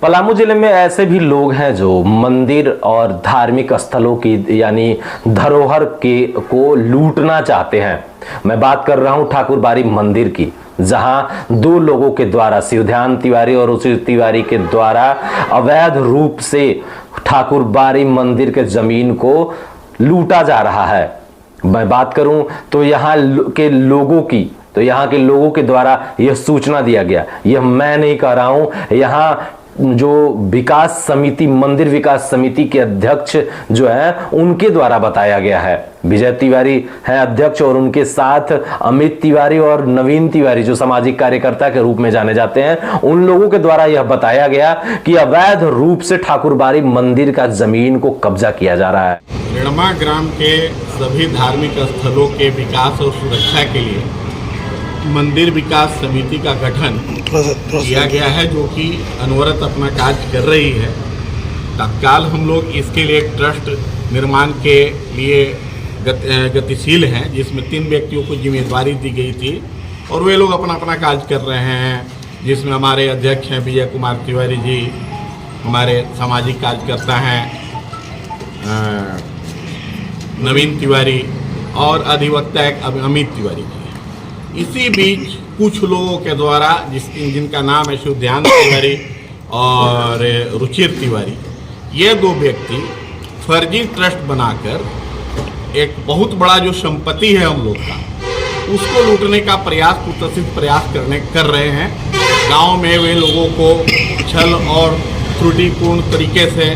पलामू जिले में ऐसे भी लोग हैं जो मंदिर और धार्मिक स्थलों की यानी धरोहर के को लूटना चाहते हैं। मैं बात कर रहा हूं ठाकुरबाड़ी मंदिर की, जहां दो लोगों के द्वारा, शिवध्यान तिवारी और रुचिर तिवारी के द्वारा अवैध रूप से ठाकुरबाड़ी मंदिर के जमीन को लूटा जा रहा है। मैं बात करूं तो यहाँ के लोगों के द्वारा यह सूचना दिया गया। यह मैं नहीं कह रहा हूं, यहाँ जो विकास समिति, मंदिर विकास समिति के अध्यक्ष जो है उनके द्वारा बताया गया है। विजय तिवारी हैं अध्यक्ष और उनके साथ अमित तिवारी और नवीन तिवारी जो सामाजिक कार्यकर्ता के रूप में जाने जाते हैं, उन लोगों के द्वारा यह बताया गया कि अवैध रूप से ठाकुरबाड़ी मंदिर का जमीन को कब्जा किया जा रहा है। रेड़मा ग्राम के सभी धार्मिक स्थलों के विकास और सुरक्षा के लिए मंदिर विकास समिति का गठन किया गया है, जो कि अनवरत अपना कार्य कर रही है। तत्काल हम लोग इसके लिए एक ट्रस्ट निर्माण के लिए गतिशील हैं, जिसमें 3 व्यक्तियों को जिम्मेदारी दी गई थी और वे लोग अपना अपना कार्य कर रहे हैं। जिसमें हमारे अध्यक्ष हैं विजय कुमार तिवारी जी, हमारे सामाजिक कार्यकर्ता हैं नवीन तिवारी और अधिवक्ता अमित तिवारी जी। इसी बीच कुछ लोगों के द्वारा जिनका नाम है शिवध्यान तिवारी और रुचिर तिवारी, ये 2 व्यक्ति फर्जी ट्रस्ट बनाकर एक बहुत बड़ा जो संपत्ति है हम लोग का, उसको लूटने का प्रयास कर रहे हैं। गांव में वे लोगों को छल और त्रुटिपूर्ण तरीके से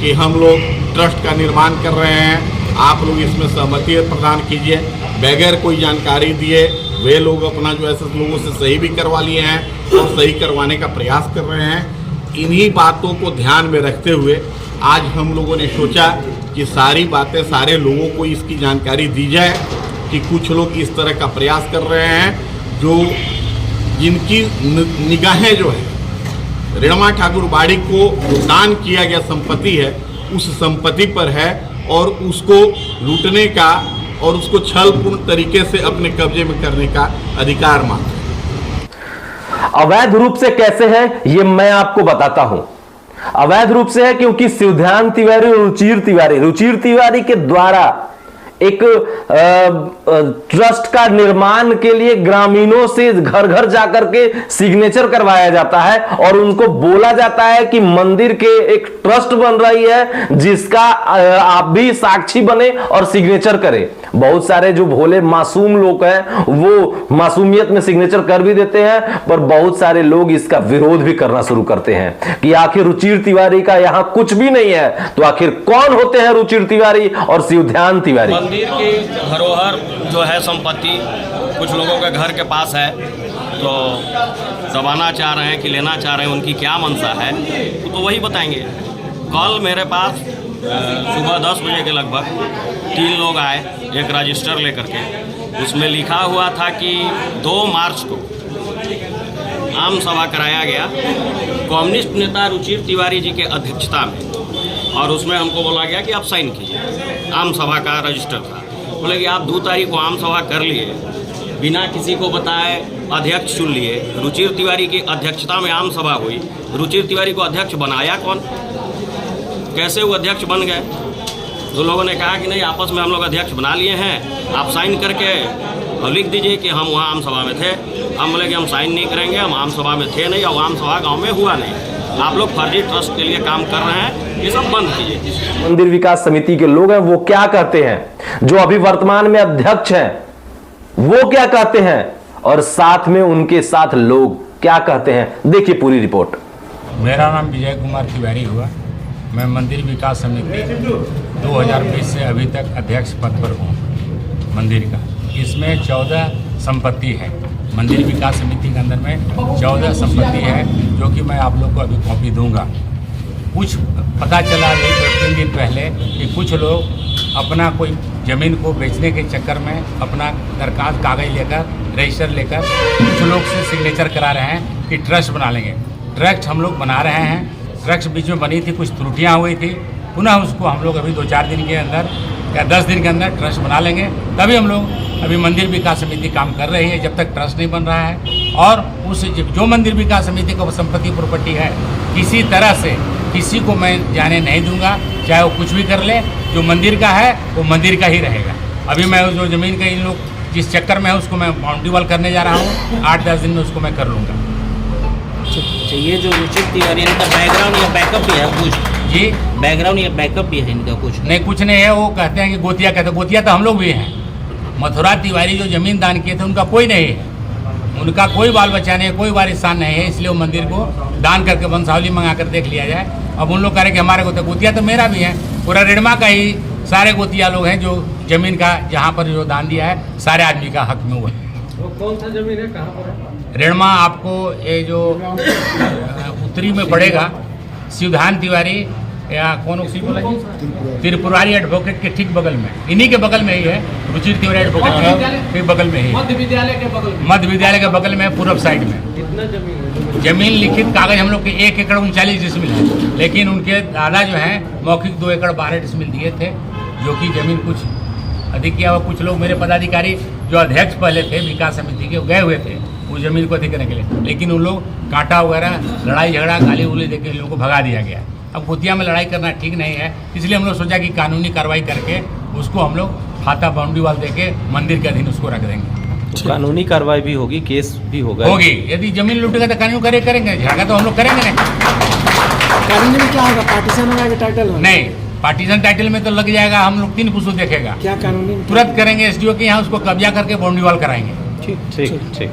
कि हम लोग ट्रस्ट का निर्माण कर रहे हैं, आप लोग इसमें सहमति प्रदान कीजिए, बगैर कोई जानकारी दिए वे लोग अपना जो ऐसे लोगों से सही भी करवा लिए हैं और सही करवाने का प्रयास कर रहे हैं। इन्हीं बातों को ध्यान में रखते हुए आज हम लोगों ने सोचा कि सारी बातें सारे लोगों को इसकी जानकारी दी जाए कि कुछ लोग इस तरह का प्रयास कर रहे हैं जो जिनकी निगाहें जो है रेड़मा ठाकुरबाड़ी को दान किया गया संपत्ति है, उस संपत्ति पर है और उसको लूटने का और उसको छलपूर्ण तरीके से अपने कब्जे में करने का अधिकार मांगते हैं। अवैध रूप से कैसे है ये मैं आपको बताता हूं। अवैध रूप से है क्योंकि शिवध्यान तिवारी और रुचिर तिवारी के द्वारा एक ट्रस्ट का निर्माण के लिए ग्रामीणों से घर घर जाकर के सिग्नेचर करवाया जाता है और उनको बोला जाता है कि मंदिर के एक ट्रस्ट बन रही है जिसका आप भी साक्षी बने और सिग्नेचर करें। बहुत सारे जो भोले मासूम लोग हैं वो मासूमियत में सिग्नेचर कर भी देते हैं, पर बहुत सारे लोग इसका विरोध भी करना शुरू करते हैं कि आखिर रुचिर तिवारी का यहां कुछ भी नहीं है, तो आखिर कौन होते हैं रुचिर तिवारी और शिवध्यान तिवारी। मंदिर की धरोहर जो है संपत्ति कुछ लोगों के घर के पास है, तो दबाना चाह रहे हैं कि लेना चाह रहे हैं, उनकी क्या मंशा है तो वही बताएंगे। कल मेरे पास सुबह 10 बजे के लगभग 3 लोग आए एक रजिस्टर लेकर के, उसमें लिखा हुआ था कि 2 मार्च को आम सभा कराया गया कम्युनिस्ट नेता रुचिर तिवारी जी के अध्यक्षता में, और उसमें हमको बोला गया कि आप साइन कीजिए। आम सभा का रजिस्टर था, बोले कि आप 2 तारीख को आम सभा कर लिए, बिना किसी को बताए अध्यक्ष चुन लिए। रुचिर तिवारी की अध्यक्षता में आम सभा हुई, रुचिर तिवारी को अध्यक्ष बनाया कौन, कैसे वो अध्यक्ष बन गए? तो लोगों ने कहा कि नहीं, आपस में हम लोग अध्यक्ष बना लिए हैं, आप साइन करके और लिख दीजिए कि हम वहाँ आम सभा में थे। हम बोले कि हम साइन नहीं करेंगे, हम आम सभा में थे नहीं और आम सभा गाँव में हुआ नहीं, आप लोग फर्जी ट्रस्ट के लिए काम कर रहे हैं, ये सब बंद कीजिए। मंदिर विकास समिति के लोग हैं वो क्या कहते हैं, जो अभी वर्तमान में अध्यक्ष हैं वो क्या कहते हैं और साथ में उनके साथ लोग क्या कहते हैं, देखिए पूरी रिपोर्ट। मेरा नाम विजय कुमार तिवारी हुआ, मैं मंदिर विकास समिति 2020 से अभी तक अध्यक्ष पद पर हूँ मंदिर का। इसमें 14 संपत्ति है, मंदिर विकास समिति के अंदर में 14 संपत्ति है, जो कि मैं आप लोग को अभी कॉपी दूंगा। कुछ पता चला अभी 2-3 दिन पहले कि कुछ लोग अपना कोई ज़मीन को बेचने के चक्कर में अपना दरखास्त कागज़ लेकर रजिस्टर लेकर कुछ लोग से सिग्नेचर करा रहे हैं कि ट्रस्ट बना लेंगे। ट्रस्ट हम लोग बना रहे हैं, ट्रस्ट बीच में बनी थी, कुछ त्रुटियाँ हुई थी, पुनः उसको हम लोग अभी 2-4 दिन के अंदर या 10 दिन के अंदर ट्रस्ट बना लेंगे, तभी हम लोग अभी मंदिर विकास समिति काम कर रही है जब तक ट्रस्ट नहीं बन रहा है। और उस जो मंदिर विकास समिति का संपत्ति प्रॉपर्टी है, किसी तरह से किसी को मैं जाने नहीं दूंगा, चाहे वो कुछ भी कर ले। जो मंदिर का है वो मंदिर का ही रहेगा। अभी मैं जो ज़मीन का इन लोग जिस चक्कर में है उसको मैं बाउंड्री वॉल करने जा रहा हूँ, 8-10 दिन में उसको मैं कर लूँगा। अच्छा, ये जो रुचित तिवारी इनका बैकग्राउंड या बैकअप भी है कुछ? जी, बैकग्राउंड या बैकअप भी है इनका कुछ? नहीं, कुछ नहीं है। वो कहते हैं कि गोतिया कहते हैं, गोतिया तो हम लोग भी हैं। मथुरा तिवारी जो ज़मीन दान किए थे उनका कोई नहीं है, उनका कोई बाल बच्चा नहीं है, कोई वारिसान नहीं है, इसलिए वो मंदिर को दान करके वंशावली मंगा कर देख लिया जाए। अब उन लोग कह रहे कि हमारे गोतिया तो मेरा भी है, पूरा रेडमा का ही सारे गोतिया लोग हैं जो ज़मीन का जहाँ पर जो दान दिया है सारे आदमी का हक में हुआ है। वो कौन सा जमीन है, कहाँ पर है? रेडमा आपको ये जो उत्तरी में पड़ेगा, शिवधान तिवारी या कौन उसी बोला जी, त्रिपुरारी एडवोकेट के ठीक बगल में, इन्हीं के बगल में ही है। रुचिर तिवारी एडवोकेट के बगल में ही, मध्य विद्यालय के बगल में, मध्य विद्यालय के बगल में, पूर्व साइड में। कितना जमीन है? जमीन लिखित कागज हम लोग के 1 एकड़ 39 डिसमिल है, लेकिन उनके दादा जो हैं मौखिक 2 एकड़ 12 डिसमिल दिए थे, जो कि जमीन कुछ अधिक किया हुआ। कुछ लोग मेरे पदाधिकारी जो अध्यक्ष पहले थे विकास समिति के, गए हुए थे उस जमीन को अधिक करने के लिए, लेकिन उन लोग कांटा वगैरह लड़ाई झगड़ा गाली उली देकर इन लोगों को भगा दिया गया। अब गोतिया में लड़ाई करना ठीक नहीं है, इसलिए हम लोग सोचा कि कानूनी कार्रवाई करके उसको हम लोग खाता बाउंड्री वाल देके मंदिर के अधीन उसको रख देंगे। कानूनी कार्रवाई भी होगी, केस भी होगा? होगी। यदि जमीन लूटेगा तो कानून करेंगे, झगड़ा तो हम लोग करेंगे नहीं। कानूनी में क्या होगा? पार्टीशन होगा कि टाइटल होगा? नहीं, पार्टीशन टाइटल में तो लग जाएगा, हम लोग 3 पुस्तक देखेगा, क्या कानूनी में? तुरंत करेंगे। एसडीओ के यहाँ उसको कब्जा करके बाउंड्री वॉल कराएंगे। ठीक ठीक ठीक।